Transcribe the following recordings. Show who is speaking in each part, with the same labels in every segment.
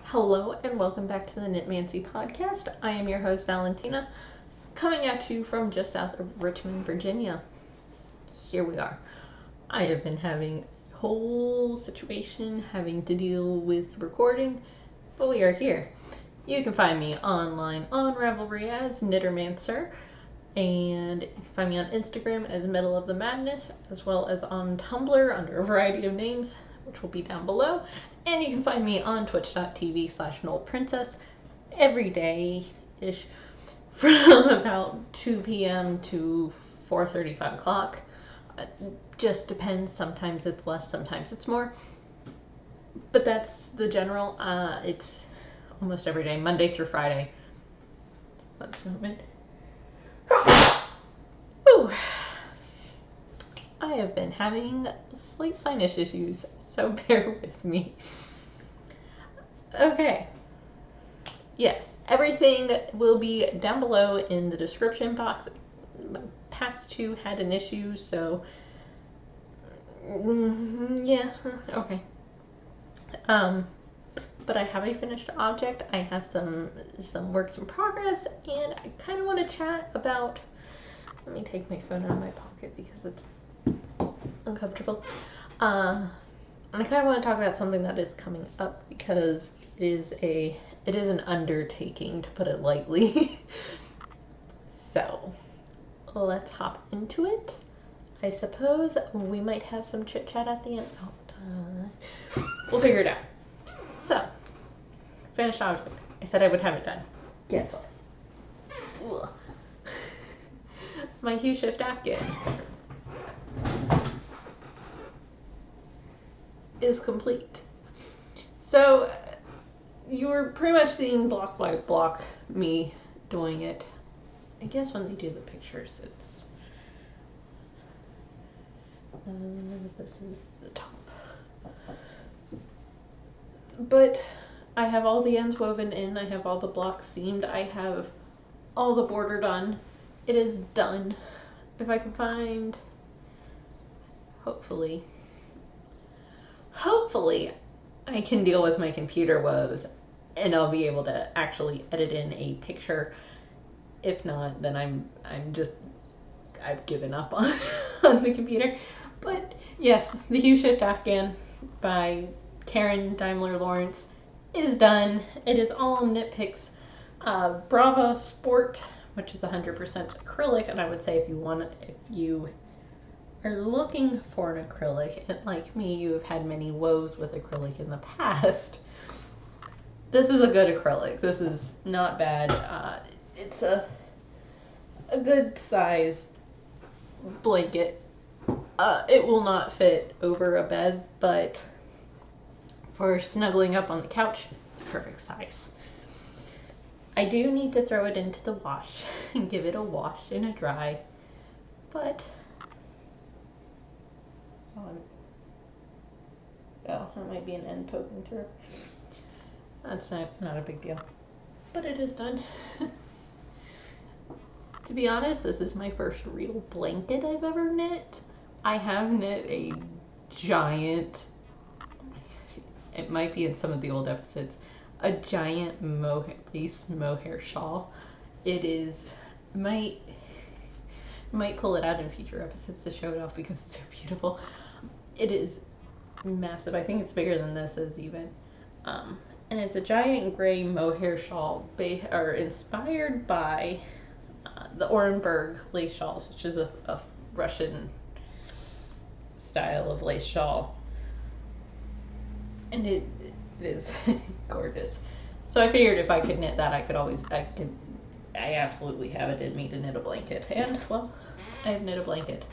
Speaker 1: Hello and welcome back to the Knitmancy podcast. I am your host Valentina, coming at you from just south of Richmond, Virginia. Here we are. I have been having a whole situation having to deal with recording, but we are here. You can find me online on Ravelry as Knittermancer, and you can find me on Instagram as Middle of the Madness, as well as on Tumblr under a variety of names, which will be down below. And you can find me on twitch.tv/gnollprincess every day-ish from about 2 p.m. to 4:30, 5 o'clock. Just depends. Sometimes it's less, sometimes it's more. But that's the general. It's almost every day, Monday through Friday. Let's moment. Ooh. I have been having slight sinus issues, so bear with me. Okay. Yes, everything will be down below in the description box. My past two had an issue, so yeah, okay. But I have a finished object. I have some works in progress, and I kind of want to chat about. Let me take my phone out of my pocket because it's uncomfortable. And I kind of want to talk about something that is coming up because it is an undertaking, to put it lightly. So let's hop into it. I suppose we might have some chit chat at the end. We'll figure it out. So, finished object. I said I would have it done. Guess what? Ugh. My Hue Shift Afghan is complete. So you were pretty much seeing block by block me doing it. I guess when they do the pictures, it's this is the top. But I have all the ends woven in, I have all the blocks seamed, I have all the border done. It is done. If I can find, hopefully I can deal with my computer woes and I'll be able to actually edit in a picture. If not, then I've given up on the computer. But yes, the Hue Shift Afghan by Kerin Dimeler-Laurence is done. It is all Knitpicks Brava Sport, which is 100% acrylic, and I would say if you are looking for an acrylic, and like me, you have had many woes with acrylic in the past, this is a good acrylic. This is not bad. It's a good size blanket. It will not fit over a bed, but for snuggling up on the couch, it's perfect size. I do need to throw it into the wash and give it a wash and a dry, but that might be an end poking through. That's not a big deal, but it is done. To be honest, this is my first real blanket I've ever knit. I have knit a giant, it might be in some of the old episodes, a giant lace mohair shawl. It is, might pull it out in future episodes to show it off because it's so beautiful. It is massive. I think it's bigger than this is even. And it's a giant gray mohair shawl inspired by the Orenburg lace shawls, which is a Russian style of lace shawl. And it is gorgeous. So I figured if I could knit that, I absolutely have it in me to knit a blanket. And, well, I have knit a blanket.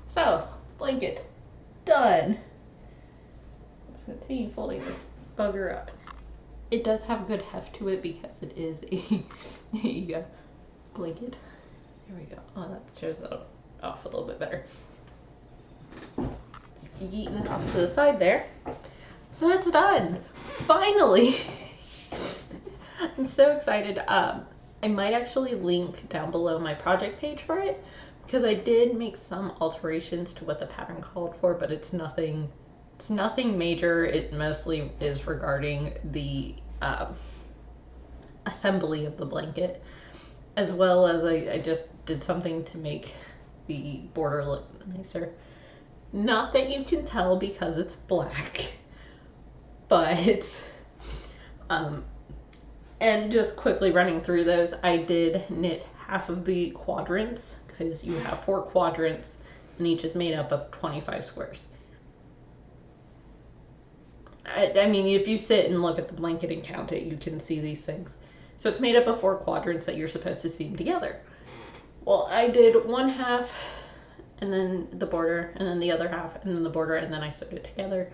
Speaker 1: So, blanket done. Let's continue folding this bugger up. It does have good heft to it because it is a blanket. Here we go. Oh, that shows that off a little bit better. Yeeting it off to the side there. So that's done. Finally. I'm so excited. I might actually link down below my project page for it because I did make some alterations to what the pattern called for, but it's nothing It's nothing major. It mostly is regarding the assembly of the blanket, as well as I just did something to make the border look nicer. Not that you can tell because it's black, but and just quickly running through those, I did knit half of the quadrants, because you have 4 quadrants and each is made up of 25 squares. I mean, if you sit and look at the blanket and count it, you can see these things. So it's made up of 4 quadrants that you're supposed to seam together. Well, I did one half and then the border, and then the other half, and then the border, and then I sewed it together,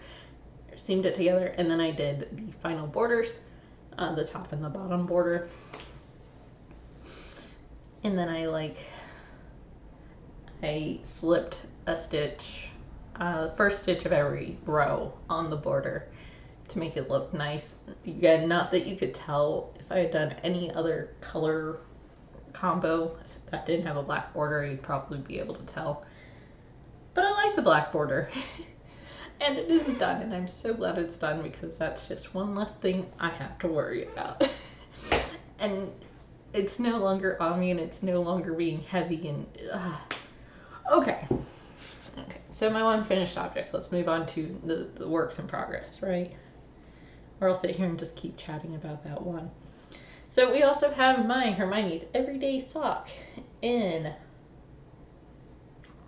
Speaker 1: seamed it together, and then I did the final borders, the top and the bottom border. And then I slipped a stitch, the first stitch of every row on the border to make it look nice. Again, not that you could tell if I had done any other color combo that didn't have a black border, you'd probably be able to tell. But I like the black border. And it is done, and I'm so glad it's done, because that's just one less thing I have to worry about. And it's no longer on me, and it's no longer being heavy, and okay, so my one finished object. Let's move on to the works in progress, right? Or I'll sit here and just keep chatting about that one. So we also have my Hermione's Everyday Sock in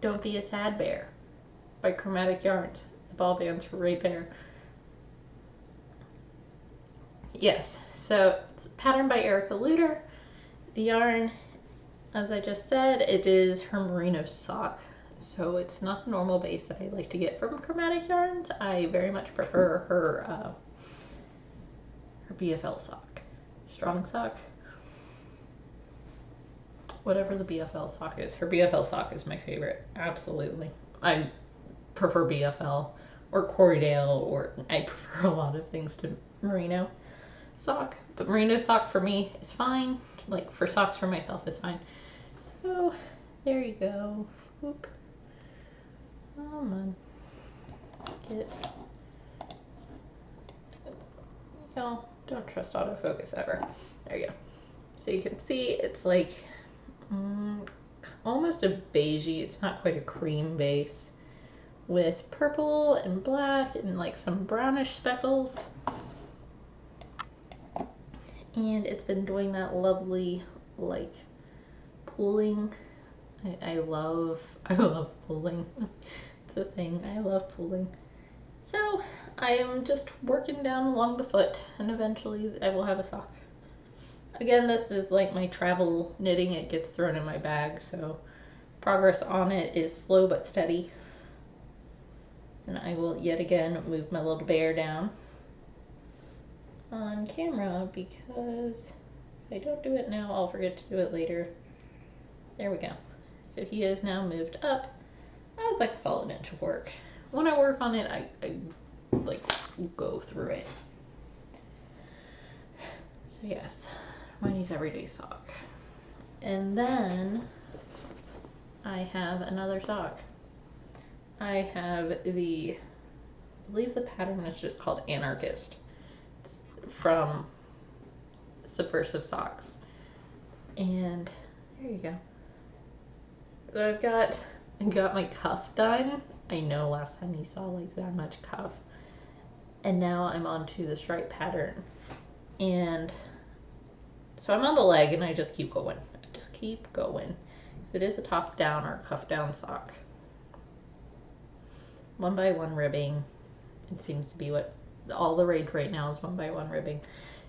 Speaker 1: Don't Be a Sad Bear by Chromatic Yarns. The ball bands for right there. Yes, so it's a pattern by Erica Lueder. The yarn, as I just said, it is her merino sock. So it's not the normal base that I like to get from Chromatic Yarns. I very much prefer her BFL sock. Strong sock. Whatever the BFL sock is. Her BFL sock is my favorite. Absolutely. I prefer BFL or Corriedale, or I prefer a lot of things to merino sock. But merino sock for me is fine. Like for socks for myself is fine. So there you go. Whoop. Come on. Get. Y'all, don't trust autofocus ever. There you go. So you can see it's like almost a beigey. It's not quite a cream base, with purple and black and like some brownish speckles. And it's been doing that lovely like pooling. I love pooling. It's a thing. I love pooling. So I am just working down along the foot, and eventually I will have a sock. Again, this is like my travel knitting. It gets thrown in my bag, so progress on it is slow but steady. And I will yet again move my little bear down on camera, because if I don't do it now, I'll forget to do it later. There we go. So he is now moved up. That was like a solid inch of work. When I work on it, I like go through it. So yes, Hermione's Everyday Sock. And then I have another sock. I have I believe the pattern is just called Anarchist. It's from Subversive Socks. And there you go. So I've got my cuff done. I know last time you saw like that much cuff. And now I'm on to the stripe pattern. And so I'm on the leg, and I just keep going. I just keep going. So it is a top down or cuff down sock. 1x1 ribbing. It seems to be what all the rage right now is, 1x1 ribbing.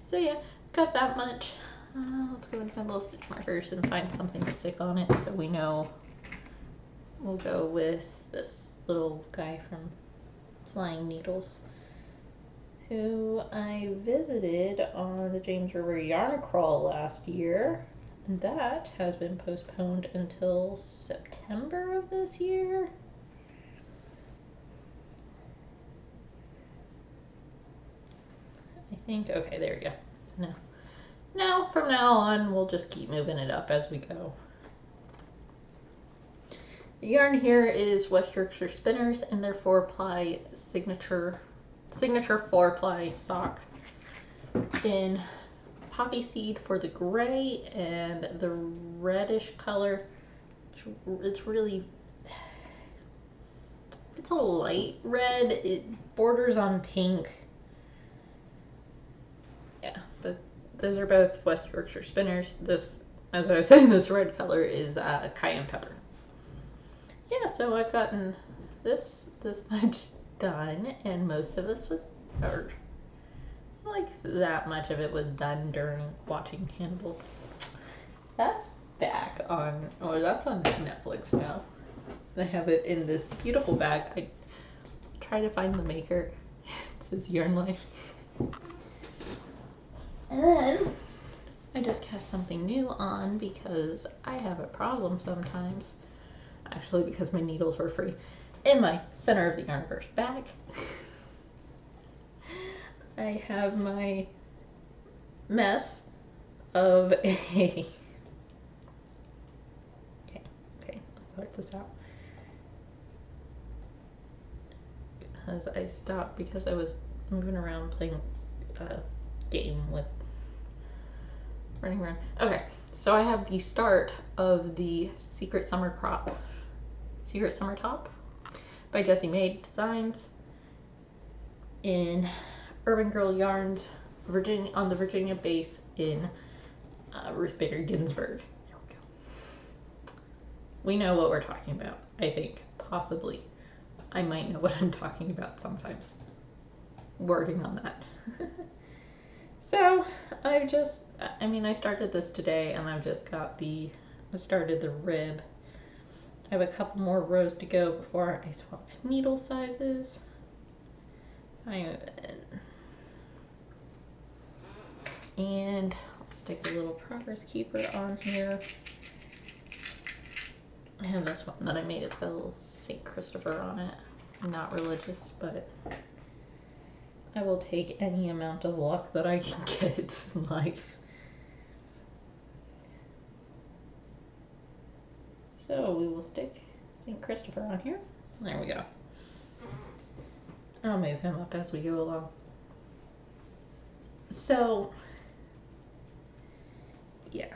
Speaker 1: So yeah, got that much. Let's go into my little stitch markers and find something to stick on it so we know. We'll go with this little guy from Flying Needles, who I visited on the James River Yarn Crawl last year, and that has been postponed until September of this year. I think, okay, there we go. So now from now on, we'll just keep moving it up as we go. The yarn here is West Yorkshire Spinners and their 4-ply signature 4-ply sock in poppy seed for the gray and the reddish color. It's a light red. It borders on pink. Yeah, but those are both West Yorkshire Spinners. This, as I was saying, this red color is cayenne pepper. Yeah, so I've gotten this much done, and most of this was, or like that much of it was done during watching Hannibal. That's back on, or that's on Netflix now. I have it in this beautiful bag. I try to find the maker. It says Yarn Life. And then I just cast something new on because I have a problem sometimes. Actually, because my needles were free. In my center of the Yarnverse bag, I have my mess of a... Okay, let's sort this out. As I stopped because I was moving around playing a game with running around. Okay, so I have the start of the Secret Summer Top by Jessie Maed Designs in Urban Girl Yarns, Virginia, on the Virginia base in Ruth Bader Ginsburg. Here we go. We know what we're talking about, I think, possibly. I might know what I'm talking about sometimes. Working on that. So I started this today and I've just got I started the rib. I have a couple more rows to go before I swap needle sizes. And I'll stick a little progress keeper on here. I have this one that I made. It's got a little St. Christopher on it. I'm not religious, but I will take any amount of luck that I can get in life. So we will stick St. Christopher on here. There we go. I'll move him up as we go along. So, yeah.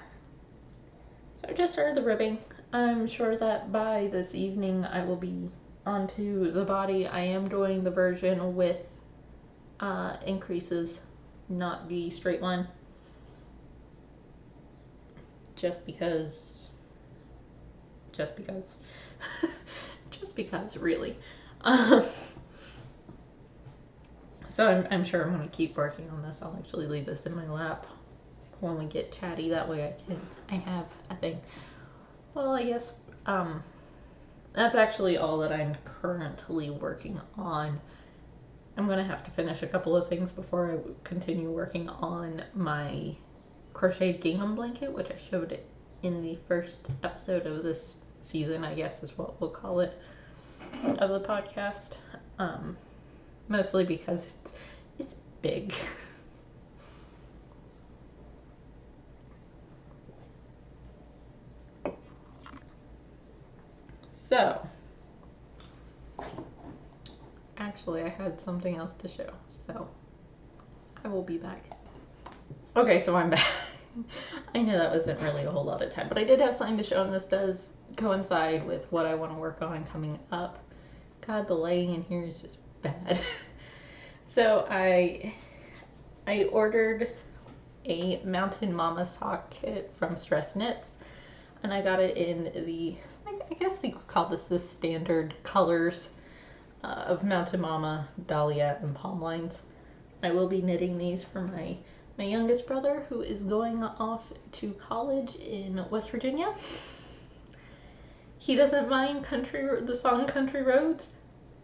Speaker 1: So I just started the ribbing. I'm sure that by this evening I will be onto the body. I am doing the version with increases, not the straight line. Just because, really. So I'm sure I'm going to keep working on this. I'll actually leave this in my lap when we get chatty. That way I have a thing. Well, I guess that's actually all that I'm currently working on. I'm going to have to finish a couple of things before I continue working on my crocheted gingham blanket, which I showed in the first episode of this season, I guess is what we'll call it, of the podcast. Mostly because it's big. So, actually I had something else to show, so I will be back. Okay, so I'm back. I know that wasn't really a whole lot of time, but I did have something to show, and this does coincide with what I want to work on coming up. God, the lighting in here is just bad. So I ordered a Mountain Mama sock kit from Stress Knits, and I got it in the, I guess they call this the standard colors of Mountain Mama, Dahlia, and Palm Lines. I will be knitting these for my youngest brother, who is going off to college in West Virginia. He doesn't mind the song Country Roads.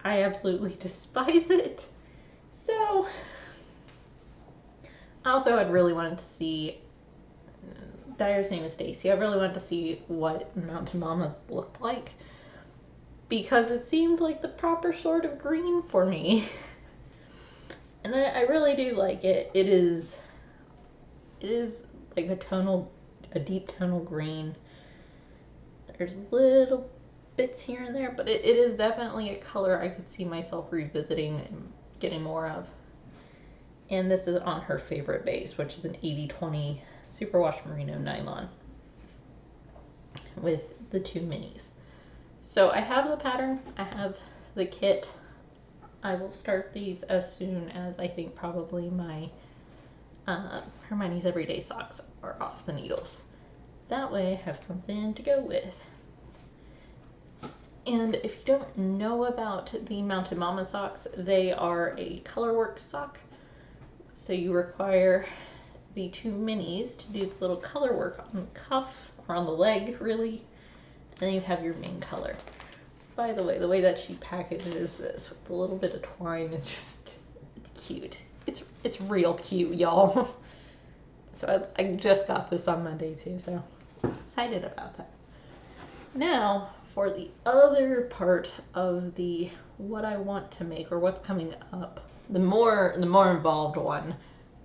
Speaker 1: I absolutely despise it. So, also I'd really wanted to see, Dyer's name is Stacy, I really wanted to see what Mountain Mama looked like, because it seemed like the proper sort of green for me. And I really do like it. It is like a deep tonal green. There's little bits here and there, but it is definitely a color I could see myself revisiting and getting more of. And this is on her favorite base, which is an 80/20 superwash merino nylon with the 2 minis. So I have the pattern, I have the kit. I will start these as soon as I think probably my Hermione's Everyday Socks are off the needles. That way I have something to go with. And if you don't know about the Mountain Mama socks, they are a colorwork sock. So you require the 2 minis to do the little colorwork on the cuff, or on the leg, really. And then you have your main color. By the way that she packages this with a little bit of twine is just, it's cute. It's real cute, y'all. So I just got this on Monday too, so excited about that. Now, for the other part of the what I want to make or what's coming up, the more involved one,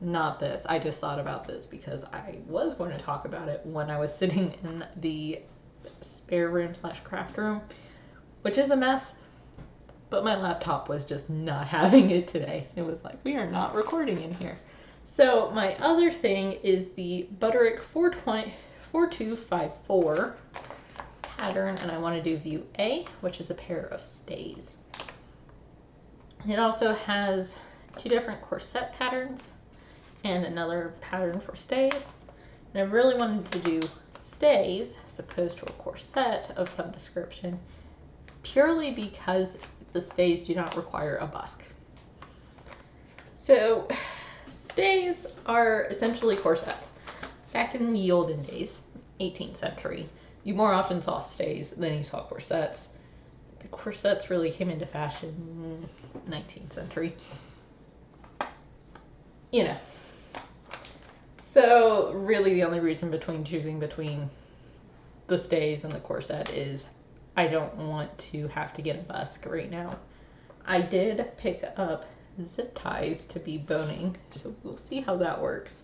Speaker 1: not this. I just thought about this because I was going to talk about it when I was sitting in the spare room / craft room, which is a mess, but my laptop was just not having it today. It was like, we are not recording in here. So my other thing is the Butterick 4254 pattern, and I want to do view A, which is a pair of stays. It also has 2 different corset patterns and another pattern for stays. And I really wanted to do stays as opposed to a corset of some description, purely because the stays do not require a busk. So stays are essentially corsets. Back in the olden days, 18th century, you more often saw stays than you saw corsets. The corsets really came into fashion 19th century. You know. So really the only reason choosing between the stays and the corset is I don't want to have to get a busk right now. I did pick up zip ties to be boning, so we'll see how that works.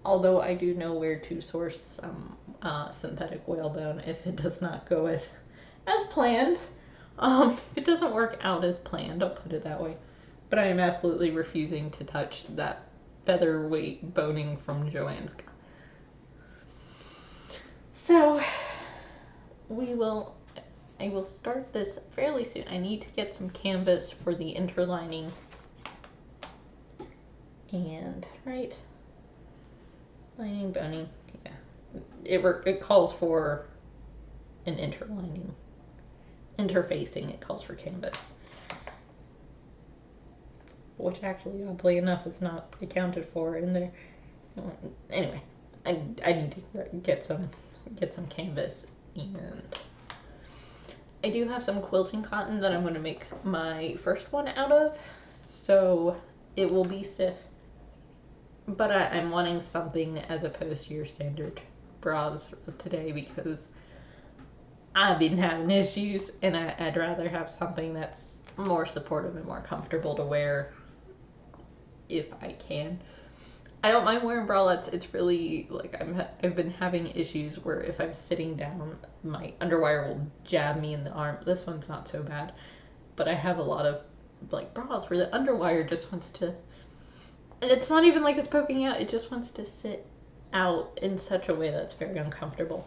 Speaker 1: Although I do know where to source some synthetic whalebone if it does not go as planned. If it doesn't work out as planned, I'll put it that way. But I am absolutely refusing to touch that featherweight boning from Joann's. So I will start this fairly soon. I need to get some canvas for the interlining. And, right, lining, boning, yeah. It calls for an interlining. Interfacing, it calls for canvas. Which actually, oddly enough, is not accounted for in there. Anyway, I need to get some canvas, and I do have some quilting cotton that I'm going to make my first one out of, so it will be stiff. But I'm wanting something as opposed to your standard bras of today because I've been having issues, and I'd rather have something that's more supportive and more comfortable to wear if I can. I don't mind wearing bralettes. It's really like I've been having issues where if I'm sitting down, my underwire will jab me in the arm. This one's not so bad, but I have a lot of like bras where the underwire just wants to, and it's not even like it's poking out, it just wants to sit out in such a way that's very uncomfortable.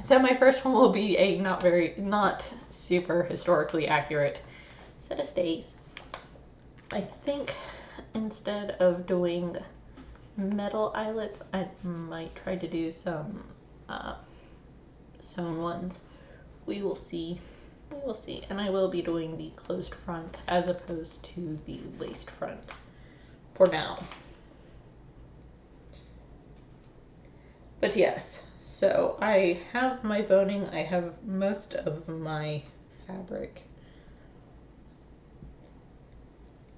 Speaker 1: So my first one will be a not super historically accurate set of stays. I think instead of doing metal eyelets, I might try to do some sewn ones. We will see. We will see. And I will be doing the closed front as opposed to the laced front for now. But yes, so I have my boning. I have most of my fabric.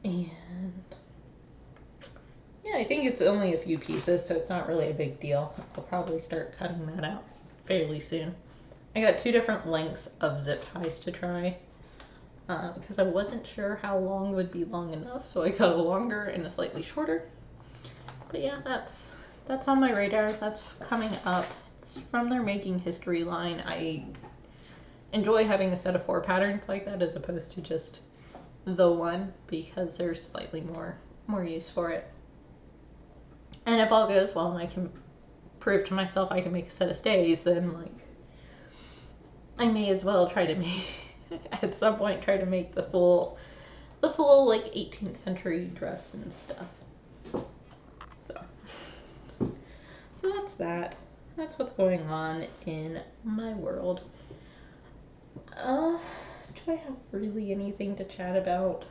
Speaker 1: And yeah, I think it's only a few pieces, so it's not really a big deal. I'll probably start cutting that out fairly soon. I got 2 different lengths of zip ties to try because I wasn't sure how long would be long enough, so I got a longer and a slightly shorter. But yeah, that's on my radar. That's coming up. It's from their Making History line. enjoy having a set of 4 patterns like that as opposed to just the one, because there's slightly more use for it. And if all goes well and I can prove to myself I can make a set of stays, then like I may as well try to make at some point try to make the full like 18th century dress and stuff. So that's that. That's what's going on in my world. Do I have really anything to chat about?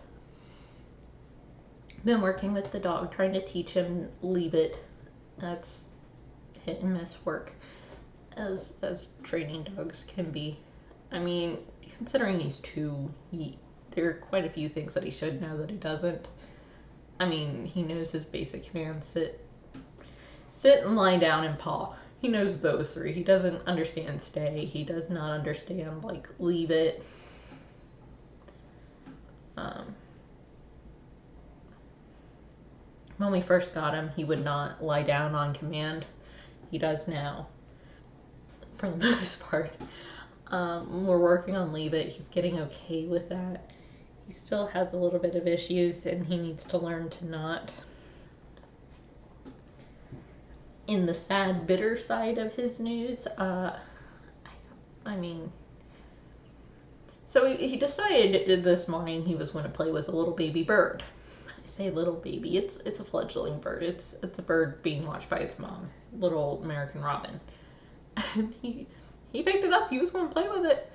Speaker 1: Been working with the dog, trying to teach him leave it. That's hit and miss work, as training dogs can be. I mean, considering he's 2, there are quite a few things that he should know that he doesn't. I mean, he knows his basic commands: sit and lie down and paw. He knows those 3. He doesn't understand stay. He does not understand, like, leave it. When we first got him, he would not lie down on command. He does now, for the most part. We're working on leave it. He's getting okay with that. He still has a little bit of issues, and he needs to learn to not. In the sad, bitter side of his news, I mean, so he decided this morning he was going to play with a little baby bird. I say little baby, it's a fledgling bird. It's a bird being watched by its mom, little American robin. And he picked it up. He was going to play with it.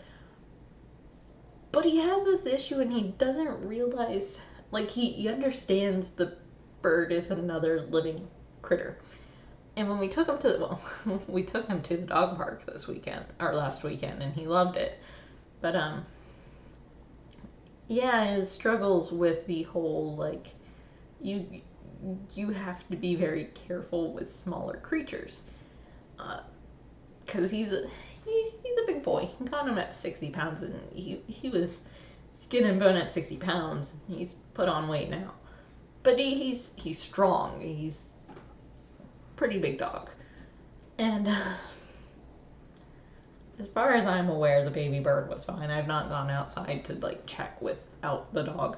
Speaker 1: But he has this issue, and he doesn't realize, like, he understands the bird is another living critter. And when we took him to the dog park this weekend, or last weekend, and he loved it. But, yeah, his struggles with the whole, like, you have to be very careful with smaller creatures. Because he's a big boy. He got him at 60 pounds, and he was skin and bone at 60 pounds. He's put on weight now. But he's strong. He's pretty big dog. And as far as I'm aware, the baby bird was fine. I've not gone outside to like check without the dog.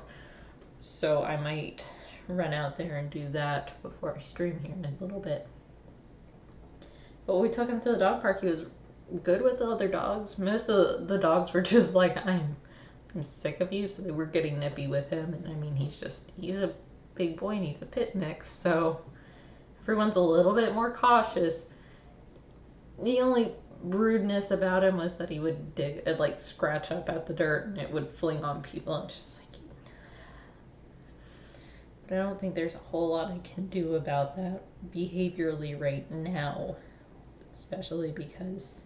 Speaker 1: So I might run out there and do that before I stream here in a little bit. But when we took him to the dog park, he was good with the other dogs. Most of the dogs were just like, I'm sick of you, so they were getting nippy with him. And I mean, he's a big boy and he's a pit mix, so everyone's a little bit more cautious. The only rudeness about him was that he would scratch up at the dirt and it would fling on people. And just like, but I don't think there's a whole lot I can do about that behaviorally right now, especially because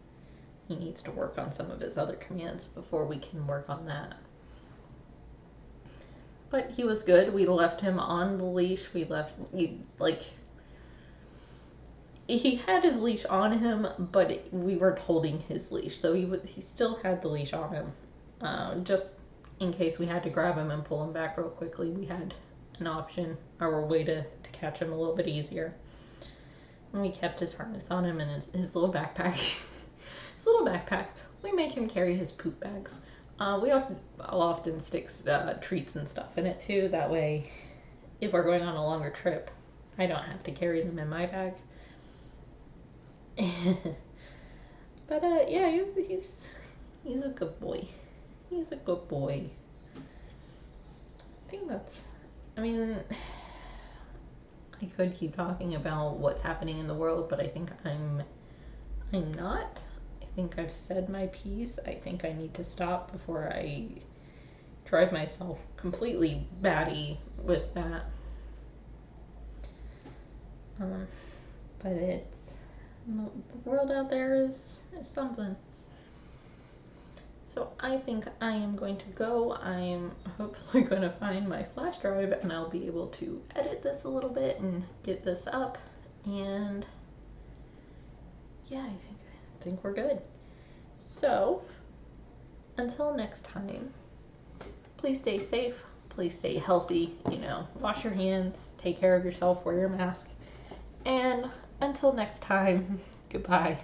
Speaker 1: he needs to work on some of his other commands before we can work on that. But he was good. We left him on the leash. He had his leash on him, but we weren't holding his leash, so he still had the leash on him. Just in case we had to grab him and pull him back real quickly, we had an option or a way to catch him a little bit easier. And we kept his harness on him and his little backpack. His little backpack. We make him carry his poop bags. I'll often stick treats and stuff in it too. That way, if we're going on a longer trip, I don't have to carry them in my bag. But yeah, he's a good boy. He's a good boy. I think I mean, I could keep talking about what's happening in the world, but I think I'm not. I think I've said my piece. I think I need to stop before I drive myself completely batty with that. But the world out there is something. So I think I am going to go. I am hopefully going to find my flash drive and I'll be able to edit this a little bit and get this up. And yeah, I think we're good. So until next time, please stay safe. Please stay healthy. Wash your hands, take care of yourself, wear your mask. And until next time, goodbye.